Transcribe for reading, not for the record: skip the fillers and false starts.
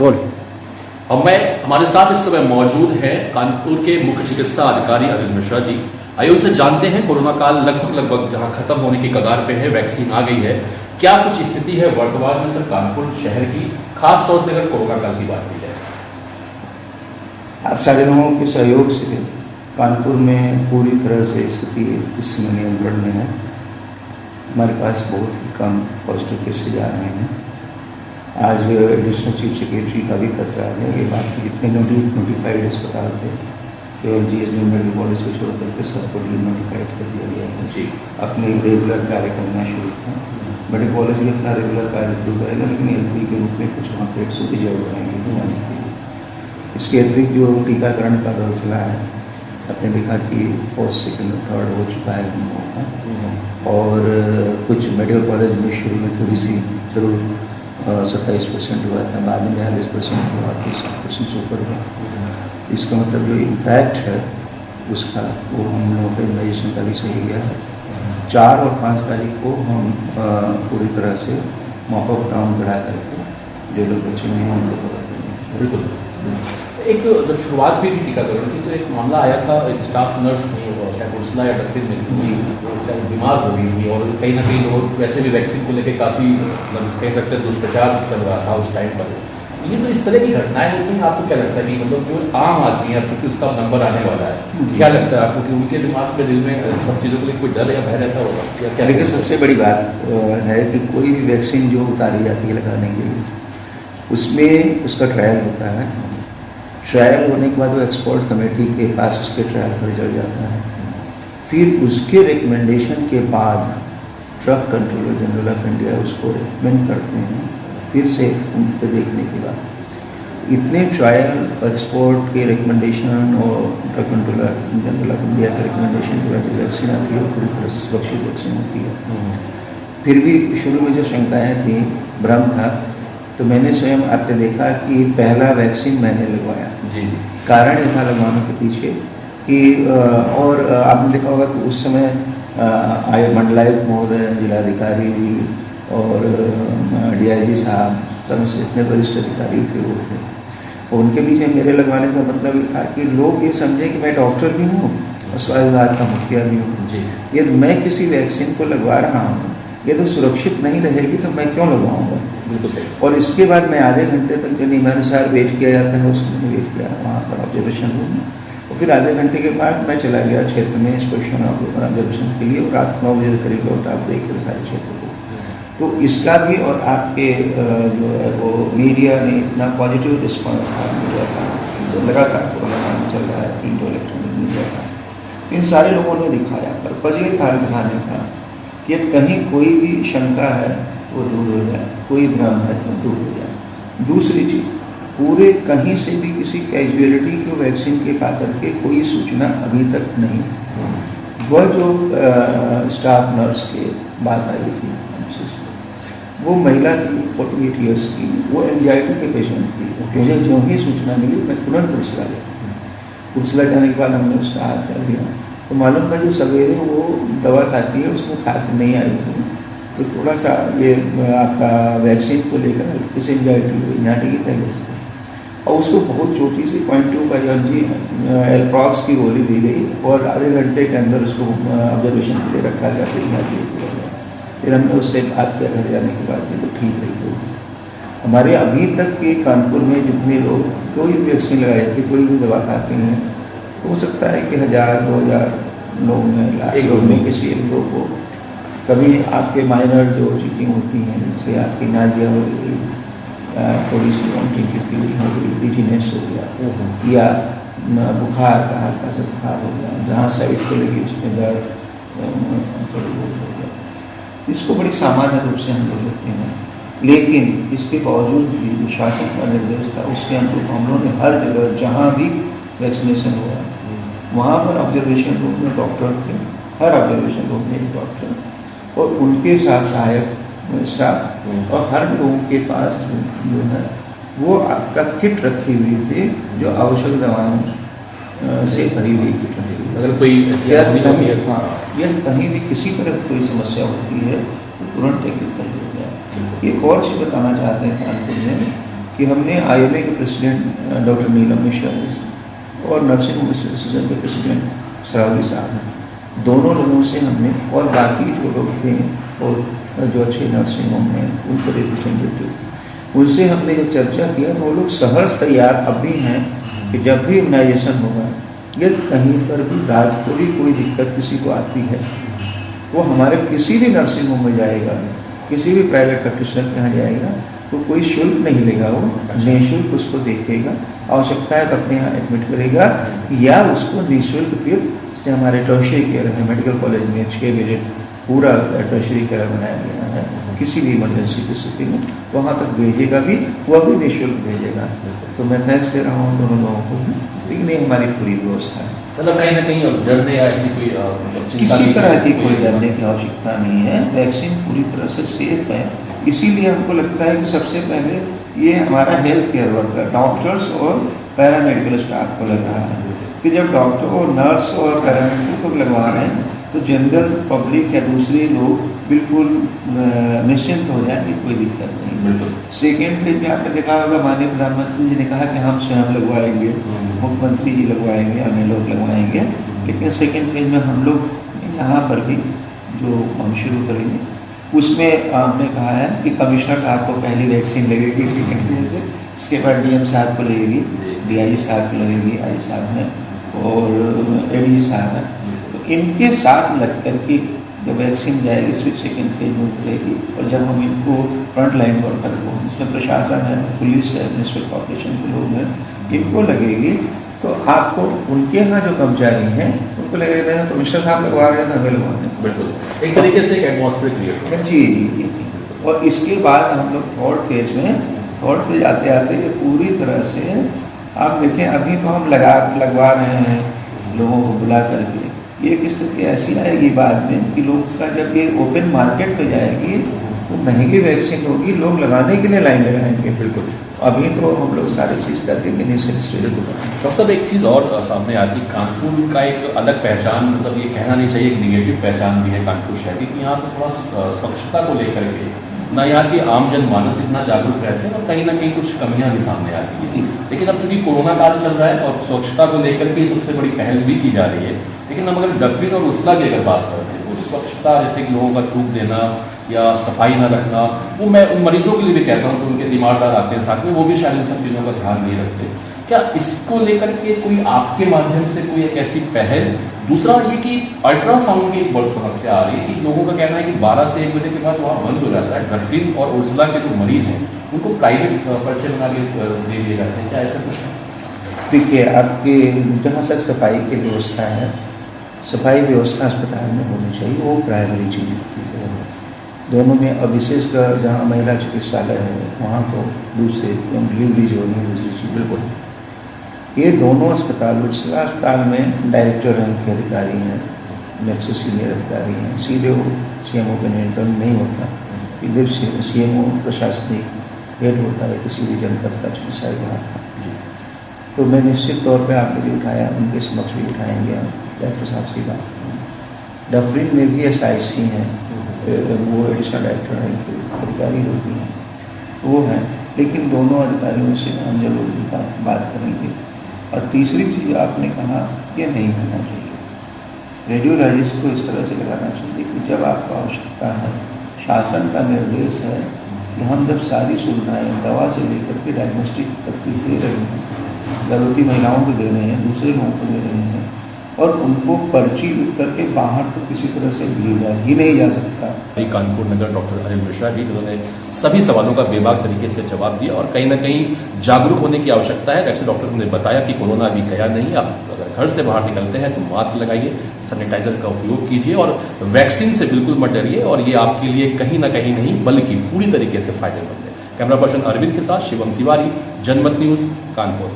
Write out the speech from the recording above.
बोल। अब हमारे साथ इस समय मौजूद हैं कानपुर के मुख्य चिकित्सा अधिकारी अनिल मिश्रा जी। आइए उनसे जानते हैं, कोरोना काल लगभग जहां खत्म होने की कगार पे है, वैक्सीन आ गई है, क्या कुछ स्थिति है वर्तमान में सर कानपुर शहर की, खास तौर से अगर कोरोना काल की बात की जाए। आप सारे लोगों के सहयोग से कानपुर में पूरी तरह से स्थिति इस समय नियंत्रण में है। हमारे पास बहुत ही कम पॉजिटिव केसेज आ रहे हैं। आज एडिशनल चीफ सेक्रेटरी का भी पत्र आ गया, ये बात कि जितने नोटिफाइड अस्पताल थे केवल जीएसबी मेडिकल कॉलेज को छोड़ करके सबको नोटिफाइड कर दिया गया है जी। अपने रेगुलर कार्य करना शुरू किया। मेडिकल कॉलेज भी अपना रेगुलर कार्य शुरू करेगा, लेकिन एलपी के रूप में कुछ वहाँ पे से रिजर्व रहेंगे जाने के लिए। इसके अतिरिक्त जो टीकाकरण का दौर चला है, आपने देखा कि फर्स्ट सेकेंड थर्ड हो चुका है हम लोगों का, और कुछ मेडिकल कॉलेज में शुरू में थोड़ी सी जरूर 27% हुआ था, बाद में 42% हुआ, 30% से ऊपर हुआ। इसका मतलब जो इम्पैक्ट है उसका वो हम लोगों का इम्यूनाइजेशन का भी सही गया है। 4 और 5 तारीख को हम पूरी तरह से मॉकअप राउंड बढ़ा करके जो लोग बच्चे नहीं हैं उनको कवर करेंगे। बिल्कुल। एक जब शुरुआत हुई थी टीकाकरण की तो एक मामला आया था, एक स्टाफ नर्स थी, शायद उर्सला या डॉक्टर में शायद बीमार हो गई थी, और कहीं ना कहीं लोग वैसे भी वैक्सीन को लेकर काफ़ी कह सकते हैं दुष्प्रचार चल रहा था उस टाइम पर। ये तो इस तरह की घटनाएं होती हैं, आपको क्या लगता है कि मतलब जो आम आदमी है, क्योंकि उसका नंबर आने वाला है, क्या लगता है आपको कि उनके दिमाग में, दिल में सब चीज़ों को लेकर कोई डर या भय रहता होगा या क्या? देखिए, सबसे बड़ी बात है कि कोई भी वैक्सीन जो उतारी जाती है लगाने के लिए, उसमें उसका ट्रायल होता है। ट्रायल होने के बाद वो एक्सपर्ट कमेटी के पास उसके ट्रायल का रिजल्ट जाता है। फिर उसके रिकमेंडेशन के बाद drug controller general of India उसको रिकमेंड करते हैं, फिर से उन पर देखने के बाद इतने ट्रायल एक्सपर्ट के रिकमेंडेशन और drug controller general of India के रिकमेंडेशन के बाद जो वैक्सीन आती है वो पूरी तरह से सुरक्षित वैक्सीन होती है। फिर भी शुरू में जो शंकाएँ थी, भ्रम था, तो मैंने स्वयं आपने देखा कि पहला वैक्सीन मैंने लगवाया जी। कारण ये था लगवाने के पीछे कि और आपने देखा होगा कि उस समय मंडलायुक्त महोदय, जिलाधिकारी जी और डीआईजी साहब, सब जितने वरिष्ठ अधिकारी थे वो थे, और उनके बीच में मेरे लगवाने का मतलब ये था कि लोग ये समझें कि मैं डॉक्टर भी हूँ और स्वास्थ्य विभाग का मुखिया भी हूँ जी। ये मैं किसी वैक्सीन को लगवा रहा हूँ, ये तो सुरक्षित नहीं रहेगी तो मैं क्यों लगवाऊँगा। बिल्कुल सही। और इसके बाद मैं आधे घंटे तक जो नियमानुसार वेट किया जाता है उसको मैंने वेट किया वहाँ पर ऑब्जर्वेशन रूम में, और फिर आधे घंटे के बाद मैं चला गया क्षेत्र में इंस्पेक्शन ऑब्जर्वेशन के लिए, और रात 9 बजे के करीब लौटा, आप देख रहे सारे क्षेत्र को। तो इसका भी और आपके जो है वो मीडिया ने इतना पॉजिटिव रिस्पॉन्स था, मीडिया का जो लगातार कोरोना चल रहा है, प्रिंट और इलेक्ट्रॉनिक मीडिया का, इन सारे लोगों ने दिखाया। पर्पज ये था दिखाने का कि कहीं कोई भी शंका है वो दूर हो जाए, कोई भ्रम है तो दूर हो जाए। दूसरी चीज़, पूरे कहीं से भी किसी कैजुअलिटी को वैक्सीन के पा करके कोई सूचना अभी तक नहीं। वह जो स्टाफ नर्स के बात आई थी हमसे, वो महिला थी 48 ईयर्स की, वो एंजाइटी के पेशेंट थी। मुझे जो ही सूचना मिली मैं तुरंत उर्सला गया। उर्सला जाने के बाद हमने उसका हाथ कर दिया, तो मालूम था जो सवेरे वो दवा खाती है उसमें खा के नहीं आई थी, तो थोड़ा सा ये आपका वैक्सीन को लेकर किसी एंजाइटी हुई, झाटी की पहले से, और उसको बहुत छोटी सी 0.25 एल्प्रॉक्स की गोली दी गई, और आधे घंटे के अंदर उसको ऑब्जर्वेशन के लिए रखा गया, फिर झाटी किया गया। फिर हमने उससे बात किया घर जाने के बाद तो ठीक रही होगी। हमारे अभी तक के कानपुर में जितने लोग कोई भी वैक्सीन लगाए थे, कोई भी दवा खाते हैं, तो हो सकता है कि 1000-2000 लोग में, लाख लोग में किसी एक लोग को कभी आपके माइनर जो चीटिंग होती हैं, जिससे आपकी नाजिया हो गई, थोड़ी सी वॉमिटिंग की फीलिंग हो गई, डिजीनेस हो गया, या बुखार का हल्का सा बुखार हो गया, जहाँ साइड को लगी उसमें दर्द थोड़ी बहुत हो गया, इसको बड़ी सामान्य रूप से हम लोग लेते हैं। लेकिन इसके बावजूद भी जो शासन का निर्देश था उसके अनुरूप हम लोगों ने हर जगह जहाँ भी वैक्सीनेशन हुआ वहाँ पर ऑब्जर्वेशन रूम में डॉक्टर थे, हर ऑब्जर्वेशन रूम में एक डॉक्टर और उनके साथ सहायक स्टाफ, और हर लोगों के पास जो है वो आपका किट रखी हुई थी, जो आवश्यक दवाओं से भरी हुई किट रखी हुई। अगर कोई यह कहीं भी किसी तरह की कोई समस्या होती है तो तुरंत टेकल कर दिया जाए। एक और चीज़ बताना चाहते हैं कानपुर में कि हमने IMA के प्रेसिडेंट डॉक्टर नीलम मिश्रा और नर्सिंग होम एसोसिएशन के प्रेसिडेंट सरावली साहब हैं, दोनों लोगों से हमने और बाकी जो लोग थे और जो अच्छे नर्सिंग होम हैं उनके रिप्रेजेंटेटिव, उनसे हमने जब चर्चा किया तो वो लोग सहर्ष तैयार अब भी हैं कि जब भी इम्यूनाइजेशन होगा, यदि कहीं पर भी रात को भी कोई दिक्कत किसी को आती है, वो हमारे किसी भी नर्सिंग होम में जाएगा, किसी भी प्राइवेट प्रैक्टिशनर के यहाँ जाएगा तो कोई शुल्क नहीं लेगा, वो निःशुल्क उसको देखेगा, आवश्यकता है तो अपने यहाँ एडमिट करेगा या उसको निःशुल्क फिर से हमारे टर्शियरी केयर है मेडिकल कॉलेज में 6 विजिट पूरा टर्शियरी केयर बनाया गया है, किसी भी इमरजेंसी की स्थिति में वहाँ तक भेजेगा भी, वह भी निःशुल्क भेजेगा। तो मैं थैंक्स दे रहा हूँ दोनों लोगों को, लेकिन ये हमारी पूरी व्यवस्था है। मतलब कहीं ना कहीं डरने या ऐसी कोई किसी तरह की कोई डरने की आवश्यकता नहीं है, वैक्सीन पूरी तरह से सेफ है। इसीलिए हमको लगता है कि सबसे पहले ये हमारा हेल्थ केयर वर्कर डॉक्टर्स और पैरामेडिकल स्टाफ को लग रहा है कि जब डॉक्टर और नर्स और पैरामेडिकल को लगवा रहे हैं तो जनरल पब्लिक या दूसरे लोग बिल्कुल निश्चिंत हो जाए कि कोई दिक्कत नहीं। बिल्कुल। सेकेंड फेज में आपने देखा होगा माननीय प्रधानमंत्री जी ने कहा कि हम स्वयं लगवाएंगे, मुख्यमंत्री जी लगवाएंगे, अन्य लोग लगवाएंगे, लेकिन सेकेंड फेज में हम लोग यहाँ पर भी जो हम शुरू करेंगे उसमें हमने कहा है कि कमिश्नर साहब को पहली वैक्सीन लगेगी सेकेंड फेज से, इसके बाद DM साहब को लगेगी, DIG साहब को लगेगी, IG साहब हैं और ADG साहब हैं, तो इनके साथ लग कर के जब वैक्सीन जाएगी फिर सेकेंड फेज में उतरेगी और जब हम इनको फ्रंट लाइन वर्कर को, इसमें प्रशासन है, पुलिस है, म्यूनिसिपल कॉर्पोरेशन के लोग हैं, इनको लगेगी तो आपको उनके यहाँ जो कर्मचारी हैं उनको लगेगा तो मिश्रा साहब लगवा रहे हैं तो हमें लगवा दें। बिल्कुल, एक तरीके से एक एटमॉस्फेयर क्रिएट होगा। जी। और इसके बाद हम लोग थर्ड फेज पे आते आते ये पूरी तरह से आप देखें, अभी तो हम लगवा रहे हैं लोगों को बुला करके, ये स्थिति ऐसी आएगी बाद में कि लोग का जब ये ओपन मार्केट पे जाएगी तो महंगी वैक्सीन होगी, लोग लगाने के लिए लाइन लगाएंगे। बिल्कुल। अभी तो हम लोग सारी चीज़ करके इनिशियल स्टेज। डॉक्टर साहब एक चीज़ और सामने आती है, कानपुर का एक अलग पहचान, मतलब ये कहना नहीं चाहिए, एक निगेटिव पहचान भी है कानपुर शहर की, यहाँ पर थोड़ा स्वच्छता को लेकर के ना यहाँ के आम जनमानस इतना जागरूक रहते हैं और कहीं ना कहीं कुछ कमियाँ भी सामने आती हैं। लेकिन अब चूंकि कोरोना काल चल रहा है और स्वच्छता को लेकर के सबसे बड़ी पहल भी की जा रही है, लेकिन हम अगर डफरिन और उसला की अगर बात करते हैं, वो स्वच्छता जैसे कि लोगों का थूक देना या सफाई न रखना, वो मैं उन मरीजों के लिए भी कहता हूँ कि उनके बीमारदार आते हैं साथ में, वो भी शायद इन सब चीज़ों का ध्यान नहीं रखते। क्या इसको लेकर के कोई आपके माध्यम से कोई एक ऐसी पहल? दूसरा ये कि अल्ट्रासाउंड की एक बड़ी समस्या आ रही है कि लोगों का कहना है कि 12 से 1 बजे के बाद वहाँ बंद हो जाता है, डफरिन और उर्सला के जो मरीज हैं उनको प्राइवेट पर्चे बना के दे दिए जाते हैं, क्या ऐसा कुछ है? देखिए, आपके जहाँ तक सफाई की व्यवस्था है, सफाई व्यवस्था अस्पताल में होनी चाहिए, वो प्राइमरी चीज़ होती है दोनों में। अब विशेषकर जहाँ महिला चिकित्सालय है वहाँ तो दूसरे डिलीवरी जो है दूसरी चीज़। बिल्कुल, ये दोनों अस्पताल, उर्सला अस्पताल में डायरेक्टर रैंक के अधिकारी हैं, नेक्स्ट सीनियर अधिकारी हैं, सीधे वो CMO के नियंत्रण नहीं होता, इधर CMO प्रशासनिक हेड होता है किसी भी जनपद का चिकित्सा विभाग का। तो मैं निश्चित तौर पे आपने भी उठाया, उनके समक्ष भी उठाएंगे हम डायरेक्टर साहब से बात करेंगे। डफरिन में भी SIC हैं, वो एडिशनल डायरेक्टर हैं, अधिकारी होती हैं, वो हैं, लेकिन दोनों अधिकारियों से हम जरूर बात करेंगे। और तीसरी चीज़ आपने कहा, ये नहीं होना चाहिए, रेडियोलॉजिस्ट को इस तरह से लगाना चाहिए कि जब आपको आवश्यकता है, शासन का निर्देश है कि हम जब सारी सुविधाएं दवा से लेकर के डायग्नोस्टिक तक की दे रहे हैं, गर्भवती महिलाओं को दे रहे हैं, दूसरे लोगों को दे रहे हैं, और उनको पर्ची लिख करके बाहर तो किसी तरह से भेजा ही नहीं जा सकता। कानपुर नगर डॉक्टर अनिल मिश्रा जी, जिन्होंने सभी सवालों का बेबाक तरीके से जवाब दिया और कहीं ना कहीं जागरूक होने की आवश्यकता है। वैसे डॉक्टर ने बताया कि कोरोना अभी गया नहीं, आप अगर घर से बाहर निकलते हैं तो मास्क लगाइए, सैनिटाइजर का उपयोग कीजिए और वैक्सीन से बिल्कुल मत डरिए, और ये आपके लिए कहीं ना कहीं नहीं बल्कि पूरी तरीके से फायदेमंद है। कैमरा पर्सन अरविंद के साथ शिवम तिवारी, जनमत न्यूज़, कानपुर।